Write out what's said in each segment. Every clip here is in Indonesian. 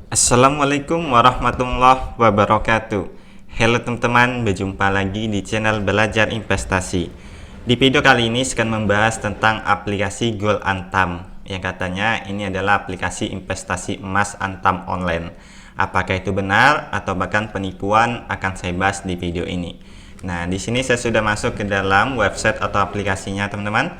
Assalamualaikum warahmatullahi wabarakatuh. Halo teman-teman, berjumpa lagi di channel Belajar Investasi. Di video kali ini saya akan membahas tentang aplikasi Gold Antam yang katanya ini adalah aplikasi investasi emas Antam online. Apakah itu benar atau bahkan penipuan akan saya bahas di video ini. Nah, di sini saya sudah masuk ke dalam website atau aplikasinya, teman-teman.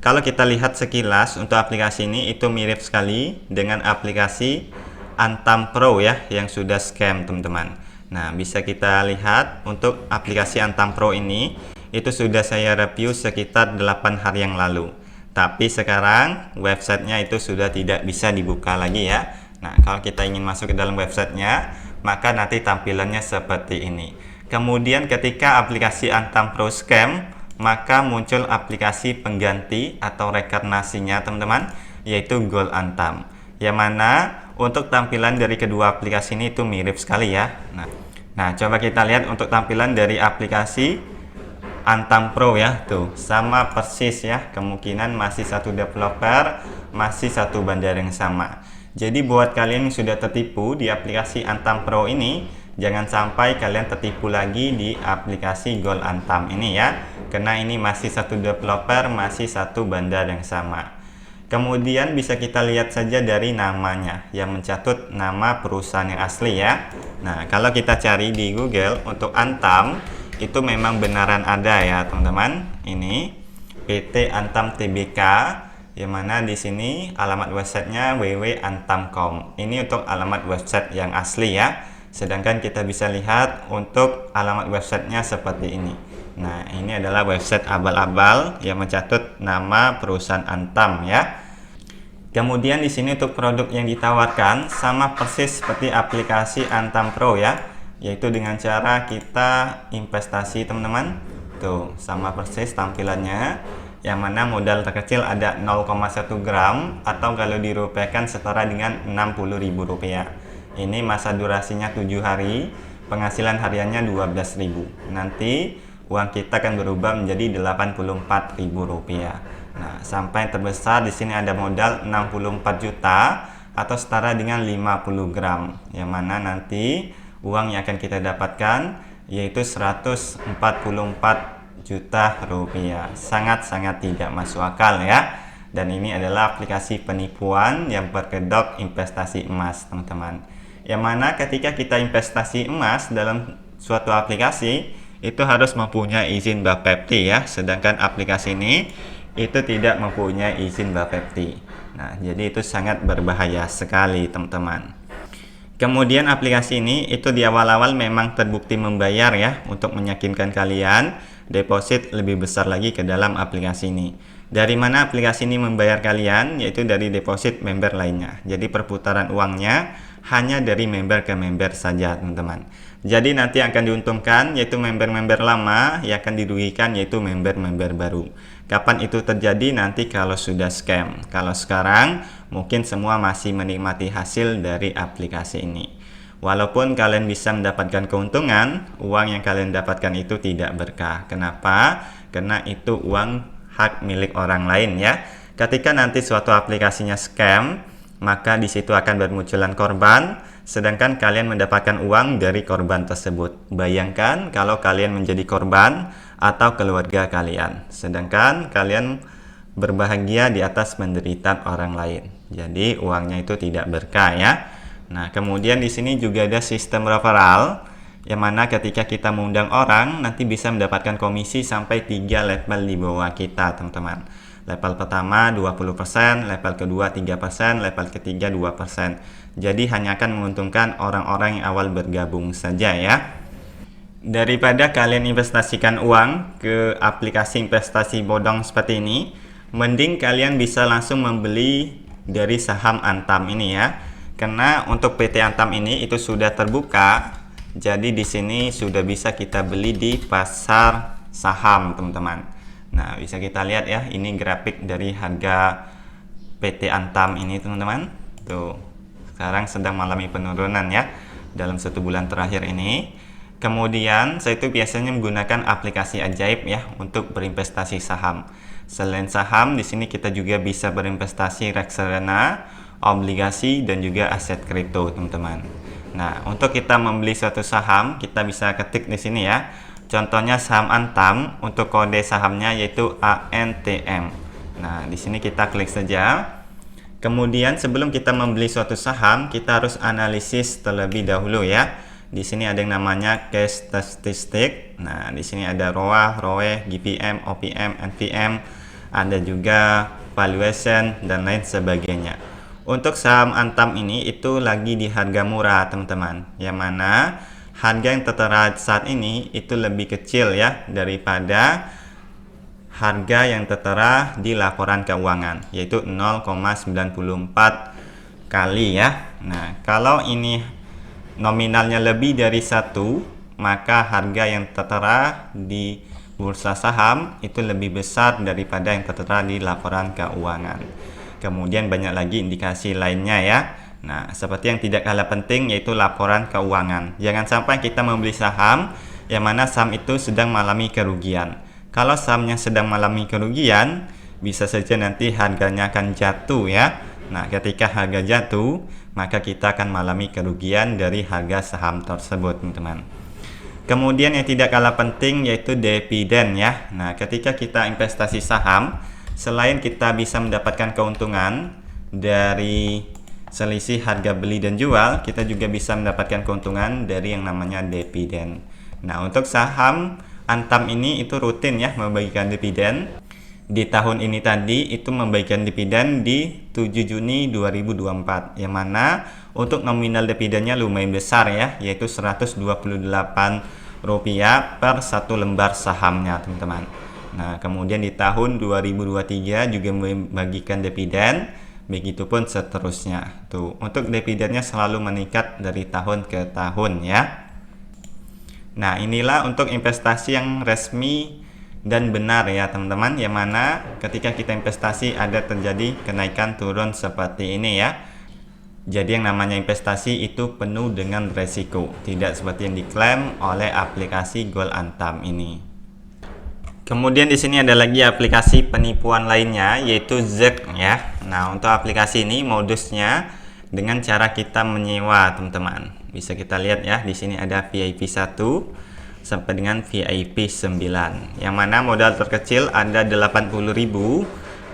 Kalau kita lihat sekilas untuk aplikasi ini itu mirip sekali dengan aplikasi Antam Pro ya yang sudah scam, teman-teman. Nah, bisa kita lihat untuk aplikasi Antam Pro ini itu sudah saya review sekitar 8 hari yang lalu. Tapi sekarang websitenya itu sudah tidak bisa dibuka lagi ya. Nah, kalau kita ingin masuk ke dalam websitenya, maka nanti tampilannya seperti ini. Kemudian ketika aplikasi Antam Pro scam, maka muncul aplikasi pengganti atau rekarnasinya, teman-teman, yaitu Gold Antam. Yang mana untuk tampilan dari kedua aplikasi ini itu mirip sekali ya. Nah, coba kita lihat untuk tampilan dari aplikasi Antam Pro ya, tuh sama persis ya. Kemungkinan masih satu developer, masih satu bandar yang sama. Jadi buat kalian yang sudah tertipu di aplikasi Antam Pro ini, jangan sampai kalian tertipu lagi di aplikasi Gold Antam ini ya. Karena ini masih satu developer, masih satu bandar yang sama. Kemudian bisa kita lihat saja dari namanya yang mencatut nama perusahaan yang asli ya. Nah, kalau kita cari di Google untuk Antam itu memang benaran ada ya, teman-teman. Ini PT Antam Tbk, yang mana di sini alamat websitenya www.antam.com. Ini untuk alamat website yang asli ya. Sedangkan kita bisa lihat untuk alamat websitenya seperti ini. Nah, ini adalah website abal-abal yang mencatut nama perusahaan Antam ya. Kemudian di sini untuk produk yang ditawarkan sama persis seperti aplikasi Antam Pro ya, yaitu dengan cara kita investasi, teman-teman. Tuh, sama persis tampilannya. Yang mana modal terkecil ada 0,1 gram atau kalau dirupiahkan setara dengan Rp60.000. Ini masa durasinya 7 hari, penghasilan hariannya Rp12.000. Nanti uang kita akan berubah menjadi Rp84.000. Nah, sampai yang terbesar di sini ada modal 64 juta atau setara dengan 50 gram. Yang mana nanti uang yang akan kita dapatkan yaitu 144 juta rupiah. Sangat-sangat tidak masuk akal ya. Dan ini adalah aplikasi penipuan yang berkedok investasi emas, teman-teman. Yang mana ketika kita investasi emas dalam suatu aplikasi itu harus mempunyai izin Bapepti ya. Sedangkan aplikasi ini itu tidak mempunyai izin Bapepti. Nah, jadi itu sangat berbahaya sekali, teman-teman. Kemudian aplikasi ini itu di awal-awal memang terbukti membayar ya untuk meyakinkan kalian deposit lebih besar lagi ke dalam aplikasi ini. Dari mana aplikasi ini membayar kalian? Yaitu dari deposit member lainnya. Jadi perputaran uangnya hanya dari member ke member saja, teman-teman. Jadi nanti akan diuntungkan yaitu member-member lama, yang akan dirugikan yaitu member-member baru. Kapan itu terjadi? Nanti kalau sudah scam. Kalau sekarang mungkin semua masih menikmati hasil dari aplikasi ini. Walaupun kalian bisa mendapatkan keuntungan, uang yang kalian dapatkan itu tidak berkah. Kenapa? Karena itu uang hak milik orang lain ya. Ketika nanti suatu aplikasinya scam, maka di situ akan bermunculan korban, sedangkan kalian mendapatkan uang dari korban tersebut. Bayangkan kalau kalian menjadi korban atau keluarga kalian, sedangkan kalian berbahagia di atas penderitaan orang lain. Jadi uangnya itu tidak berkah ya. Nah, kemudian di sini juga ada sistem referral, yang mana ketika kita mengundang orang nanti bisa mendapatkan komisi sampai 3 level di bawah kita, teman-teman. Level pertama 20%, level kedua 3%, level ketiga 2%. Jadi hanya akan menguntungkan orang-orang yang awal bergabung saja ya. Daripada kalian investasikan uang ke aplikasi investasi bodong seperti ini, mending kalian bisa langsung membeli dari saham Antam ini ya. Karena untuk PT Antam ini itu sudah terbuka. Jadi di sini sudah bisa kita beli di pasar saham, teman-teman. Nah, bisa kita lihat ya, ini grafik dari harga PT Antam ini, teman-teman. Tuh, sekarang sedang mengalami penurunan ya dalam 1 bulan terakhir ini. Kemudian saya itu biasanya menggunakan aplikasi ajaib ya untuk berinvestasi saham. Selain saham, di sini kita juga bisa berinvestasi reksadana, obligasi, dan juga aset kripto, teman-teman. Nah, untuk kita membeli suatu saham, kita bisa ketik di sini ya. Contohnya saham Antam, untuk kode sahamnya yaitu ANTM. Nah, di sini kita klik saja. Kemudian sebelum kita membeli suatu saham, kita harus analisis terlebih dahulu ya. Di sini ada yang namanya cash statistik. Nah, di sini ada ROA, ROE, GPM, OPM, NPM, ada juga valuation dan lain sebagainya. Untuk saham Antam ini itu lagi di harga murah, teman-teman. Yang mana harga yang tertera saat ini itu lebih kecil ya daripada harga yang tertera di laporan keuangan, yaitu 0,94 kali ya. Nah, kalau ini nominalnya lebih dari 1, maka harga yang tertera di bursa saham itu lebih besar daripada yang tertera di laporan keuangan. Kemudian banyak lagi indikasi lainnya ya. Nah, seperti yang tidak kalah penting yaitu laporan keuangan. Jangan sampai kita membeli saham yang mana saham itu sedang mengalami kerugian. Kalau sahamnya sedang mengalami kerugian, bisa saja nanti harganya akan jatuh ya. Nah, ketika harga jatuh, maka kita akan mengalami kerugian dari harga saham tersebut, teman-teman. Kemudian yang tidak kalah penting yaitu dividen ya. Nah, ketika kita investasi saham, selain kita bisa mendapatkan keuntungan dari selisih harga beli dan jual, kita juga bisa mendapatkan keuntungan dari yang namanya dividen. Nah, untuk saham Antam ini itu rutin ya membagikan dividen. Di tahun ini tadi itu membagikan dividen di 7 Juni 2024, yang mana untuk nominal dividennya lumayan besar ya, yaitu Rp128 per satu lembar sahamnya, teman-teman. Nah, kemudian di tahun 2023 juga membagikan dividen, begitupun seterusnya. Tuh, untuk dividennya selalu meningkat dari tahun ke tahun ya. Nah, inilah untuk investasi yang resmi dan benar ya, teman-teman, yang mana ketika kita investasi ada terjadi kenaikan turun seperti ini ya. Jadi yang namanya investasi itu penuh dengan resiko, tidak seperti yang diklaim oleh aplikasi Gold Antam ini. Kemudian di sini ada lagi aplikasi penipuan lainnya yaitu Zek ya. Nah, untuk aplikasi ini modusnya dengan cara kita menyewa, teman-teman. Bisa kita lihat ya, di sini ada VIP 1 sampai dengan VIP 9. Yang mana modal terkecil ada 80.000,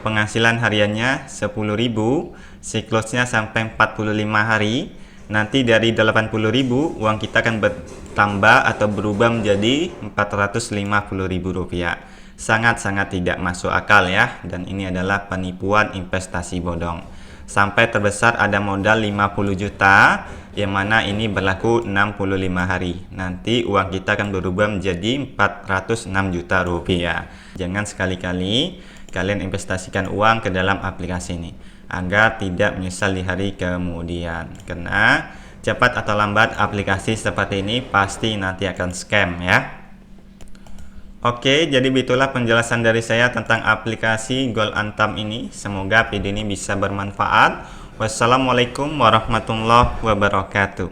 penghasilan hariannya 10.000, siklusnya sampai 45 hari. Nanti dari 80.000 uang kita akan bertambah atau berubah menjadi Rp450.000. Sangat-sangat tidak masuk akal ya, dan ini adalah penipuan investasi bodong. Sampai terbesar ada modal 50 juta, yang mana ini berlaku 65 hari. Nanti uang kita akan berubah menjadi Rp406 juta. Jangan sekali-kali kalian investasikan uang ke dalam aplikasi ini, agar tidak menyesal di hari kemudian. Karena cepat atau lambat aplikasi seperti ini pasti nanti akan scam ya. Oke, jadi itulah penjelasan dari saya tentang aplikasi Gold Antam ini. Semoga video ini bisa bermanfaat. Wassalamualaikum warahmatullahi wabarakatuh.